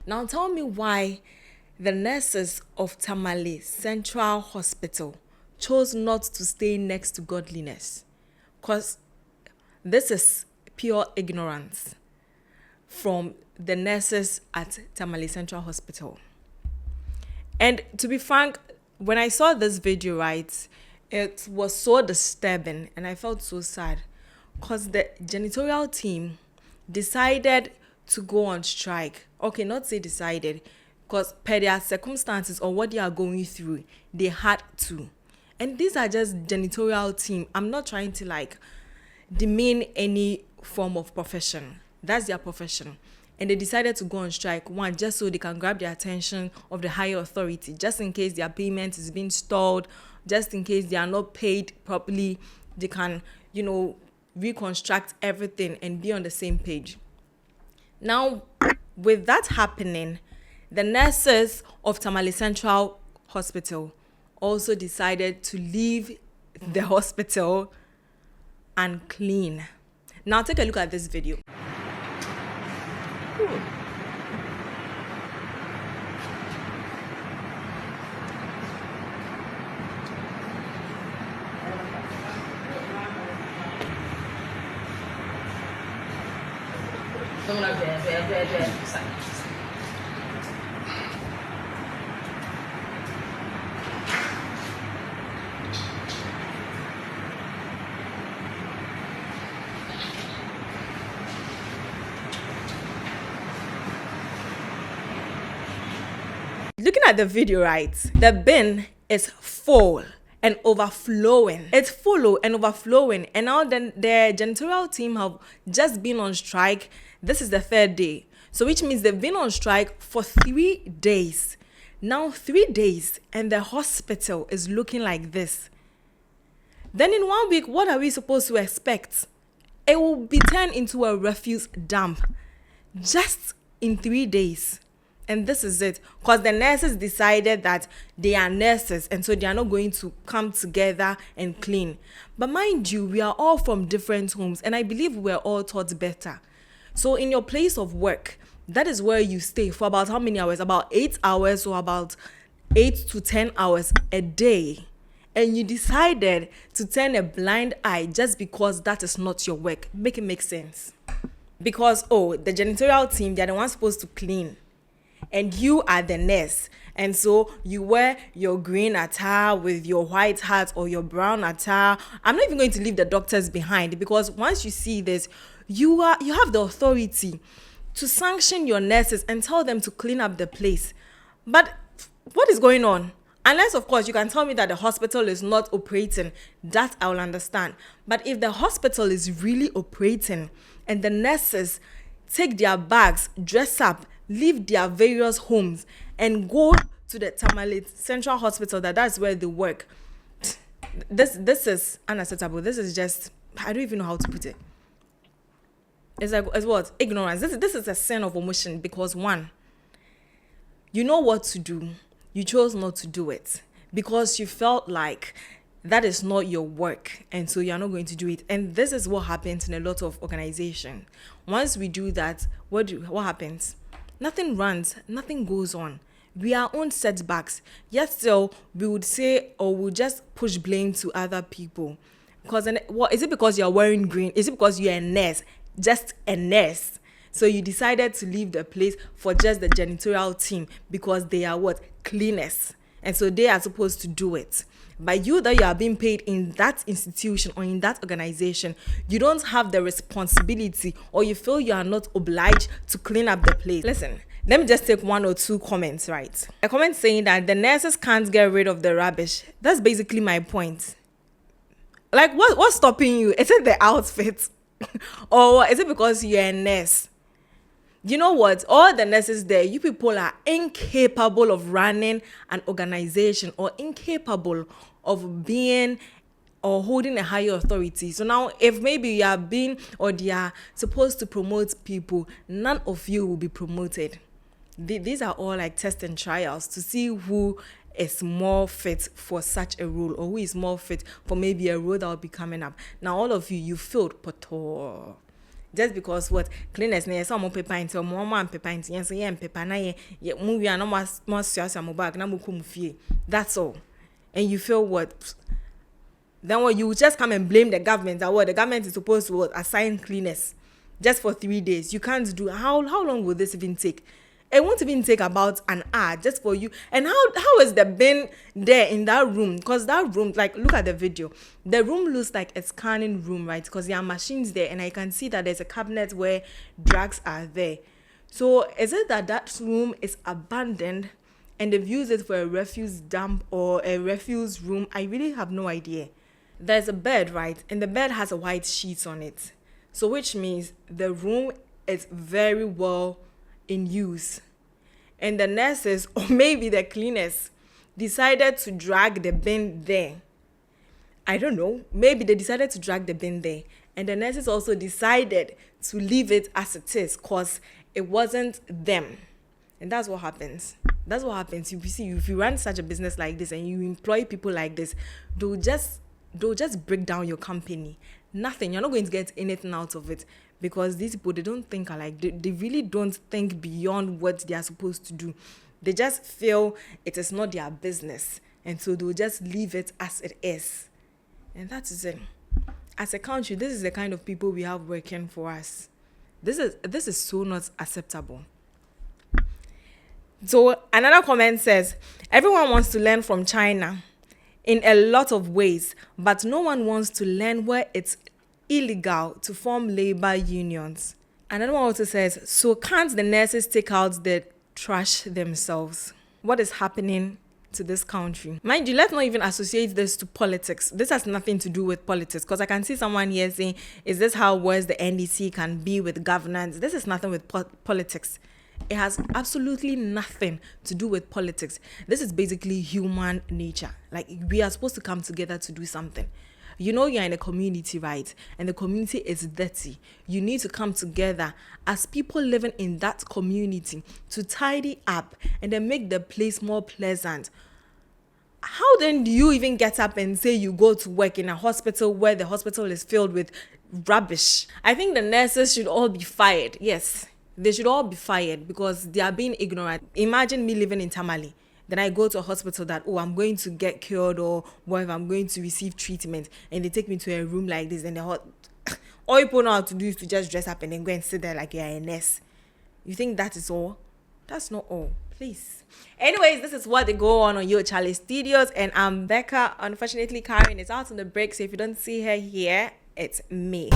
Now tell me why the nurses of Tamale Central Hospital chose not to stay next to godliness. Because this is pure ignorance from the nurses at Tamale Central Hospital. And to be frank, when I saw this video, right, it was so disturbing and I felt so sad because the janitorial team decided to go on strike. Okay, not say decided, because per their circumstances or what they are going through, they had to. And these are just janitorial team. I'm not trying to like demean any form of profession. That's their profession. And they decided to go on strike, one, just so they can grab the attention of the higher authority, just in case their payment is being stalled, just in case they are not paid properly, they can, reconstruct everything and be on the same page. Now, with that happening, the nurses of Tamale Central Hospital also decided to leave the hospital and clean. Now, take a look at this video. Looking at the video, right, the bin is full and overflowing. It's full and overflowing. And now then the janitorial team have just been on strike. This is the third day. So which means they've been on strike for 3 days. Now 3 days and the hospital is looking like this. Then in 1 week, what are we supposed to expect? It will be turned into a refuse dump just in 3 days. And this is it, because the nurses decided that they are nurses and so they are not going to come together and clean. But mind you, we are all from different homes and I believe we're all taught better. So in your place of work, that is where you stay for about how many hours? About 8 hours or about 8 to 10 hours a day. And you decided to turn a blind eye just because that is not your work. Make it make sense. Because, the janitorial team, they're the ones supposed to clean. And you are the nurse. And so you wear your green attire with your white hat or your brown attire. I'm not even going to leave the doctors behind, because once you see this, you have the authority to sanction your nurses and tell them to clean up the place. But what is going on? Unless, of course, you can tell me that the hospital is not operating, that I will understand. But if the hospital is really operating and the nurses take their bags, dress up, leave their various homes and go to the Tamale Central Hospital, that's where they work. This is unacceptable. This is just, I don't even know how to put it. It's what? Ignorance. This is a sin of omission, because one, you know what to do. You chose not to do it because you felt like that is not your work, and so you're not going to do it. And this is what happens in a lot of organizations. Once we do that, what happens? Nothing runs, nothing goes on. We are on setbacks. Yet still, we would say, or we'll just push blame to other people. Because is it because you're wearing green? Is it because you're a nurse? Just a nurse. So you decided to leave the place for just the janitorial team because they are what? Cleaners. And so they are supposed to do it. But you that you are being paid in that institution or in that organization, you don't have the responsibility, or you feel you are not obliged to clean up the place. Listen, let me just take 1 or 2 comments, right? A comment saying that the nurses can't get rid of the rubbish. That's basically my point. Like, what's stopping you? Is it the outfit? Or is it because you're a nurse? You know what? All the nurses there, you people are incapable of running an organization or incapable of being or holding a higher authority. So now, if maybe you are being or they are supposed to promote people, none of you will be promoted. These are all like tests and trials to see who is more fit for such a role, or who is more fit for maybe a role that will be coming up. Now, all of you failed, Pato. Just because what cleaners na some paper into mama paper into yes yeah paper na ye movie and more serious am bag na mo come fie. That's all. And you feel what? Then what you just come and blame the government that what the government is supposed to assign cleaners just for 3 days. You can't do how long will this even take? It won't even take about an hour just for you. And how is the bin there in that room? Because that room, like, look at the video. The room looks like a scanning room, right? Because there are machines there, and I can see that there's a cabinet where drugs are there. So is it that room is abandoned and they've used it for a refuse dump or a refuse room? I really have no idea. There's a bed, right? And the bed has a white sheet on it. So which means the room is very well in use, and the nurses or maybe the cleaners decided to drag the bin there. I don't know, maybe they decided to drag the bin there, and the nurses also decided to leave it as it is because it wasn't them. And that's what happens. You see, if you run such a business like this and you employ people like this, they'll just break down your company. Nothing. You're not going to get anything out of it, because these people, they don't think alike. They really don't think beyond what they are supposed to do. They just feel it is not their business, and so they'll just leave it as it is. And that is it. As a country, this is the kind of people we have working for us. This is so not acceptable. So another comment says, everyone wants to learn from China in a lot of ways, but no one wants to learn where it's illegal to form labor unions. Another one also says, so can't the nurses take out the trash themselves? What is happening to this country? Mind you, let's not even associate this to politics. This has nothing to do with politics, because I can see someone here saying, is this how worse the NDC can be with governance? This is nothing with politics. It has absolutely nothing to do with politics. This is basically human nature. Like, we are supposed to come together to do something. You know, you're in a community, right? And the community is dirty. You need to come together as people living in that community to tidy up and then make the place more pleasant. How then do you even get up and say you go to work in a hospital where the hospital is filled with rubbish? I think the nurses should all be fired. Yes, they should all be fired because they are being ignorant. Imagine me living in Tamale. Then I go to a hospital that, I'm going to get cured or whatever, I'm going to receive treatment. And they take me to a room like this, and all you know how to do is to just dress up and then go and sit there like you're a nurse. You think that is all? That's not all. Please. Anyways, this is what they go on your Charley Studios. And I'm Becca. Unfortunately, Karen is out on the break. So if you don't see her here, it's me.